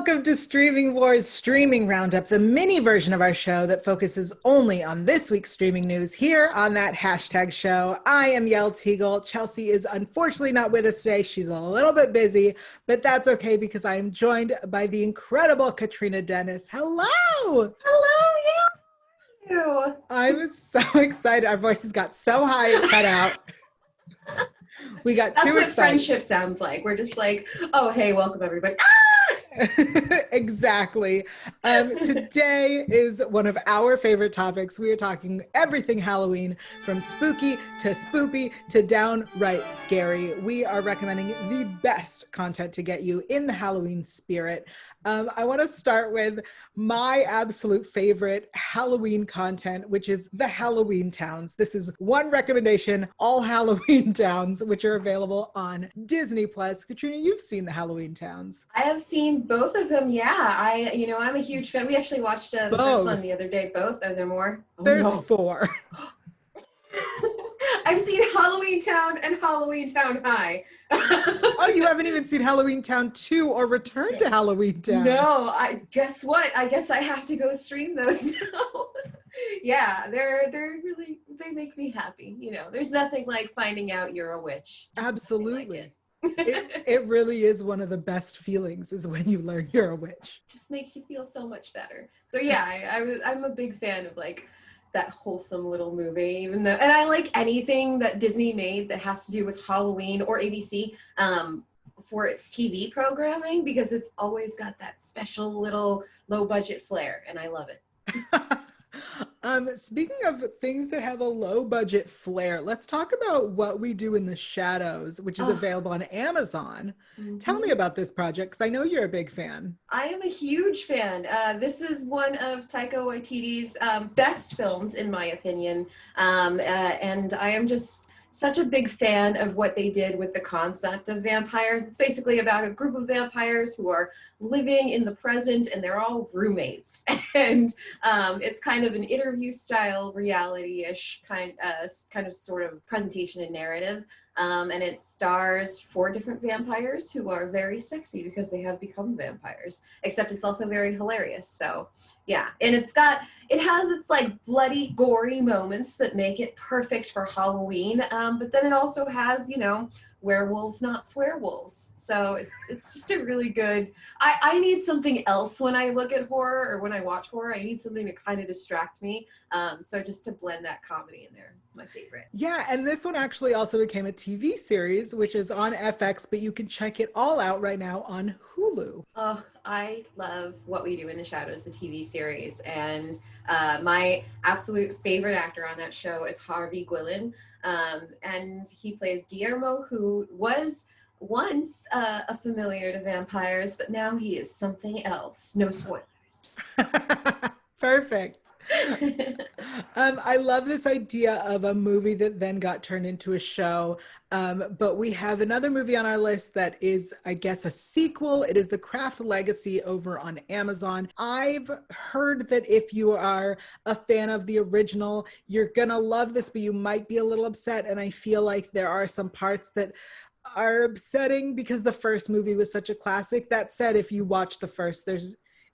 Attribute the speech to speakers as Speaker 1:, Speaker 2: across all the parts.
Speaker 1: Welcome to Streaming Wars Streaming Roundup, the mini version of our show that focuses only on this week's streaming news here on that hashtag show. I am Yael Teagle. Chelsea is unfortunately not with us today. She's a little bit busy, but that's okay because I am joined by the incredible Catrina Dennis. Hello!
Speaker 2: Hello, yeah.
Speaker 1: I'm so excited. Our voices got so high it cut out. We got
Speaker 2: That's
Speaker 1: too
Speaker 2: what
Speaker 1: excited.
Speaker 2: friendship sounds like. We're just like, oh, hey, welcome everybody.
Speaker 1: Exactly. Today is one of our favorite topics. We are talking everything Halloween, from spooky to spoopy to downright scary. We are recommending the best content to get you in the Halloween spirit. I want to start with my absolute favorite Halloween content, which is the Halloween Towns. This is one recommendation, all Halloween Towns, which are available on Disney+. Katrina, you've seen the Halloween Towns.
Speaker 2: I have seen both of them, yeah. I'm a huge fan. We actually watched the first one the other day. Both? Are there more?
Speaker 1: There's 4.
Speaker 2: I've seen Halloween Town and Halloween Town High.
Speaker 1: Oh, you haven't even seen Halloween Town 2 or Return to Halloween Town?
Speaker 2: No, guess what? I guess I have to go stream those now. Yeah, they're really, they make me happy. You know, there's nothing like finding out you're a witch.
Speaker 1: Absolutely. It really is one of the best feelings is when you learn you're a witch.
Speaker 2: Just makes you feel so much better. So yeah, I'm a big fan of like that wholesome little movie, even though, and I like anything that Disney made that has to do with Halloween or ABC for its TV programming, because it's always got that special little low budget flair, and I love it.
Speaker 1: Speaking of things that have a low budget flair, let's talk about What We Do in the Shadows, which is available on Amazon. Mm-hmm. Tell me about this project, because I know you're a big fan.
Speaker 2: I am a huge fan. This is one of Taika Waititi's best films, in my opinion. And I am just such a big fan of what they did with the concept of vampires. It's basically about a group of vampires who are living in the present, and they're all roommates. And it's kind of an interview style, reality-ish kind of sort of presentation and narrative. And it stars 4 different vampires who are very sexy because they have become vampires, except it's also very hilarious. So yeah, and it has its like bloody, gory moments that make it perfect for Halloween. But then it also has, you know, werewolves, not swearwolves. So it's just a really good, I need something else when I look at horror or when I watch horror. I need something to kind of distract me. So just to blend that comedy in there, it's my favorite.
Speaker 1: Yeah, and this one actually also became a TV series, which is on FX, but you can check it all out right now on Hulu.
Speaker 2: Oh, I love What We Do in the Shadows, the TV series. And my absolute favorite actor on that show is Harvey Guillen. And he plays Guillermo, who was once a familiar to vampires, but now he is something else. No spoilers.
Speaker 1: Perfect. I love this idea of a movie that then got turned into a show. But we have another movie on our list that is, I guess, a sequel. It is The Craft Legacy over on Amazon. I've heard that if you are a fan of the original, you're gonna love this, but you might be a little upset. And I feel like there are some parts that are upsetting because the first movie was such a classic. That said, if you watch the first,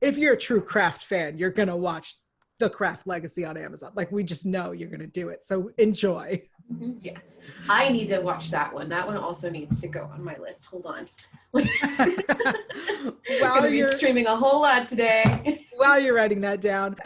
Speaker 1: if you're a true Craft fan, you're gonna watch The Craft Legacy on Amazon. Like, we just know you're gonna do it. So enjoy.
Speaker 2: Yes, I need to watch that one. That one also needs to go on my list. Hold on. While you're streaming a whole lot today.
Speaker 1: While you're writing that down,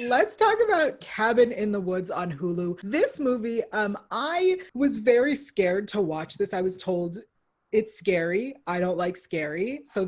Speaker 1: let's talk about Cabin in the Woods on Hulu. This movie, I was very scared to watch this. I was told it's scary. I don't like scary. So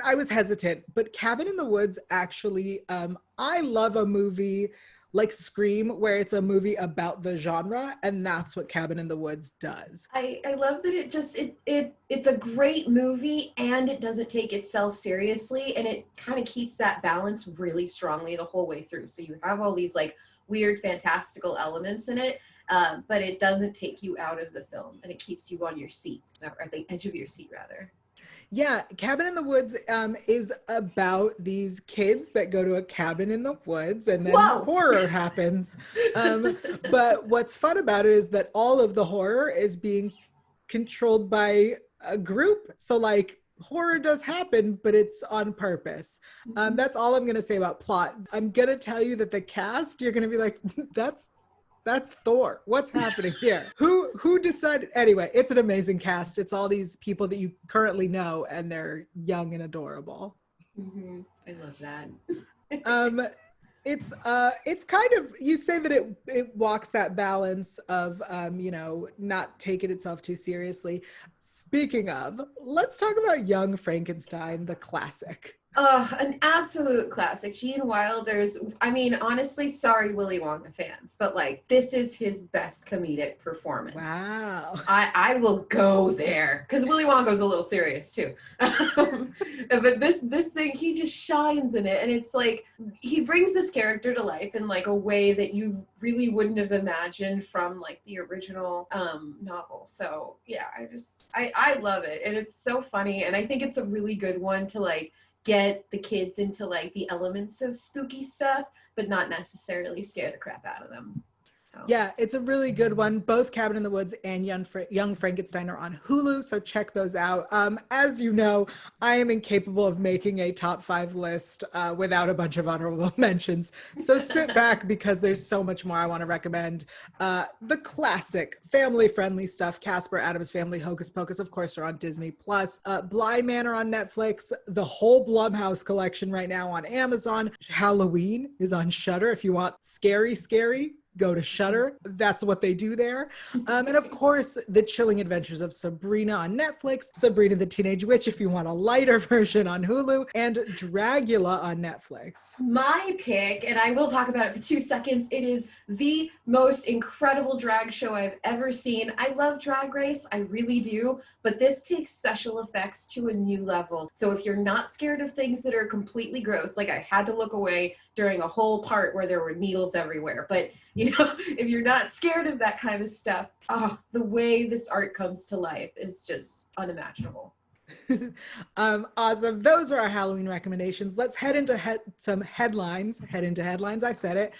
Speaker 1: I was hesitant, but Cabin in the Woods actually, I love a movie like Scream, where it's a movie about the genre, and that's what Cabin in the Woods does.
Speaker 2: I love that it's a great movie, and it doesn't take itself seriously, and it kind of keeps that balance really strongly the whole way through. So you have all these like weird, fantastical elements in it, but it doesn't take you out of the film, and it keeps you on your seat, so at the edge of your seat rather.
Speaker 1: Yeah, Cabin in the Woods is about these kids that go to a cabin in the woods, and then horror happens. But what's fun about it is that all of the horror is being controlled by a group. So like horror does happen, but it's on purpose. That's all I'm going to say about plot. I'm going to tell you that the cast, you're going to be like, that's Thor. What's happening here? Who decided? Anyway, it's an amazing cast. It's all these people that you currently know, and they're young and adorable.
Speaker 2: Mm-hmm. I love that.
Speaker 1: It's kind of, you say that it walks that balance of not taking itself too seriously. Speaking of, let's talk about Young Frankenstein, the classic.
Speaker 2: Oh, an absolute classic. Gene Wilder's, I mean, honestly, sorry, Willy Wonka fans, but like, this is his best comedic performance.
Speaker 1: Wow.
Speaker 2: I will go there because Willy Wonka's a little serious too. But this thing, he just shines in it. And it's like, he brings this character to life in like a way that you really wouldn't have imagined from like the original novel. So yeah, I love it. And it's so funny. And I think it's a really good one to like, get the kids into like the elements of spooky stuff, but not necessarily scare the crap out of them.
Speaker 1: Yeah, it's a really good one. Both Cabin in the Woods and Young Frankenstein are on Hulu, so check those out. As you know, I am incapable of making a top 5 list without a bunch of honorable mentions. So sit back because there's so much more I want to recommend. The classic family-friendly stuff, Casper, Addams Family, Hocus Pocus, of course, are on Disney+. Bly Manor on Netflix. The whole Blumhouse collection right now on Amazon. Halloween is on Shudder if you want scary, go to Shudder. That's what they do there. And of course, The Chilling Adventures of Sabrina on Netflix, Sabrina the Teenage Witch if you want a lighter version on Hulu, and Dragula on Netflix.
Speaker 2: My pick, and I will talk about it for 2 seconds, it is the most incredible drag show I've ever seen. I love Drag Race, I really do, but this takes special effects to a new level. So if you're not scared of things that are completely gross, like I had to look away during a whole part where there were needles everywhere, but if you're not scared of that kind of stuff, the way this art comes to life is just unimaginable.
Speaker 1: Awesome. Those are our Halloween recommendations. Let's head into some headlines. Head into headlines. I said it.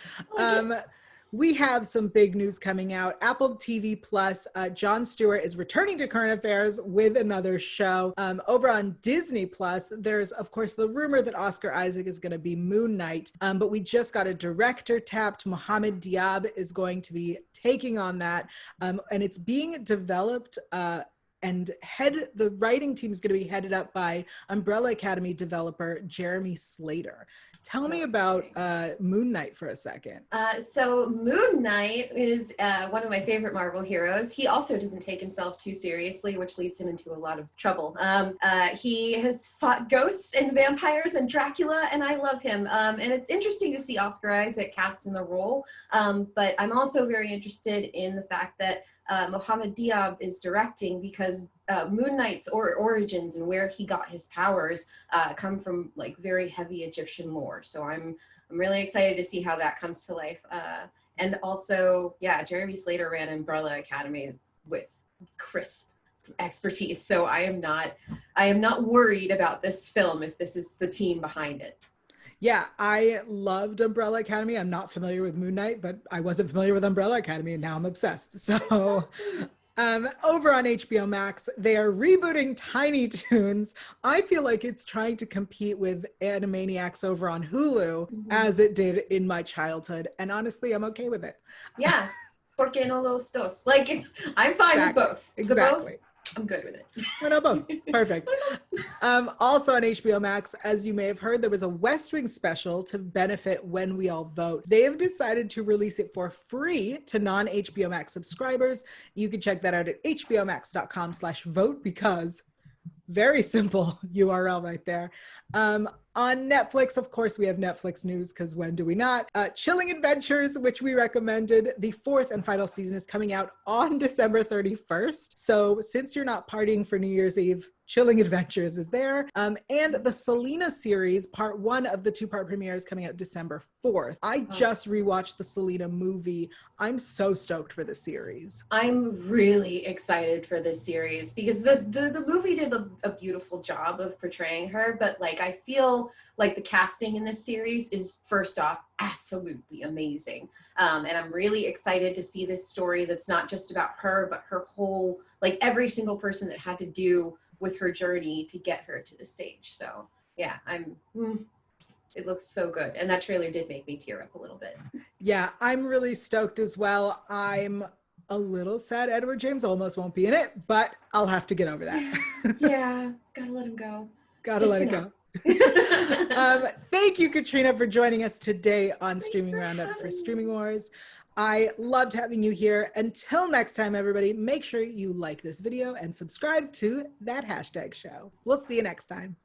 Speaker 1: We have some big news coming out. Apple TV Plus, Jon Stewart is returning to current affairs with another show. Over on Disney Plus, there's, of course, the rumor that Oscar Isaac is going to be Moon Knight, but we just got a director tapped. Mohamed Diab is going to be taking on that, and it's being developed and the writing team is going to be headed up by Umbrella Academy developer Jeremy Slater. Tell me about Moon Knight for a second.
Speaker 2: So Moon Knight is one of my favorite Marvel heroes. He also doesn't take himself too seriously, which leads him into a lot of trouble. He has fought ghosts and vampires and Dracula, and I love him. And it's interesting to see Oscar Isaac cast in the role, but I'm also very interested in the fact that Mohamed Diab is directing because Moon Knight's origins and where he got his powers come from like very heavy Egyptian lore. So I'm really excited to see how that comes to life. And also, yeah, Jeremy Slater ran Umbrella Academy with crisp expertise. So I am not worried about this film if this is the team behind it.
Speaker 1: Yeah, I loved Umbrella Academy. I'm not familiar with Moon Knight, but I wasn't familiar with Umbrella Academy, and now I'm obsessed. So over on HBO Max, they are rebooting Tiny Toons. I feel like it's trying to compete with Animaniacs over on Hulu, as it did in my childhood. And honestly, I'm okay with it.
Speaker 2: Yeah. ¿Por qué no los dos? Like, I'm fine with both.
Speaker 1: Exactly.
Speaker 2: Both, I'm good with it.
Speaker 1: Why not both? Perfect. Also on HBO Max, as you may have heard, there was a West Wing special to benefit When We All Vote. They have decided to release it for free to non-HBO Max subscribers. You can check that out at hbomax.com/vote because very simple URL right there. On Netflix, of course, we have Netflix news because when do we not? Chilling Adventures, which we recommended, the 4th and final season is coming out on December 31st. So since you're not partying for New Year's Eve, Chilling Adventures is there. And the Selena series, part 1 of the 2-part premiere is coming out December 4th. I just rewatched the Selena movie. I'm so stoked for the series.
Speaker 2: I'm really excited for this series because the movie did a beautiful job of portraying her, but like I feel like the casting in this series is first off absolutely amazing. And I'm really excited to see this story that's not just about her, but her whole, like every single person that had to do with her journey to get her to the stage. So yeah, it looks so good. And that trailer did make me tear up a little bit.
Speaker 1: Yeah, I'm really stoked as well. I'm a little sad Edward James Olmos won't be in it, but I'll have to get over that.
Speaker 2: Yeah, yeah, gotta let him go.
Speaker 1: Gotta
Speaker 2: Just
Speaker 1: let
Speaker 2: for
Speaker 1: it
Speaker 2: now.
Speaker 1: go. Thank you, Catrina, for joining us today on
Speaker 2: Thanks
Speaker 1: Streaming
Speaker 2: for
Speaker 1: Roundup for
Speaker 2: having
Speaker 1: Streaming
Speaker 2: me.
Speaker 1: Wars. I loved having you here. Until next time, everybody, make sure you like this video and subscribe to That Hashtag Show. We'll see you next time.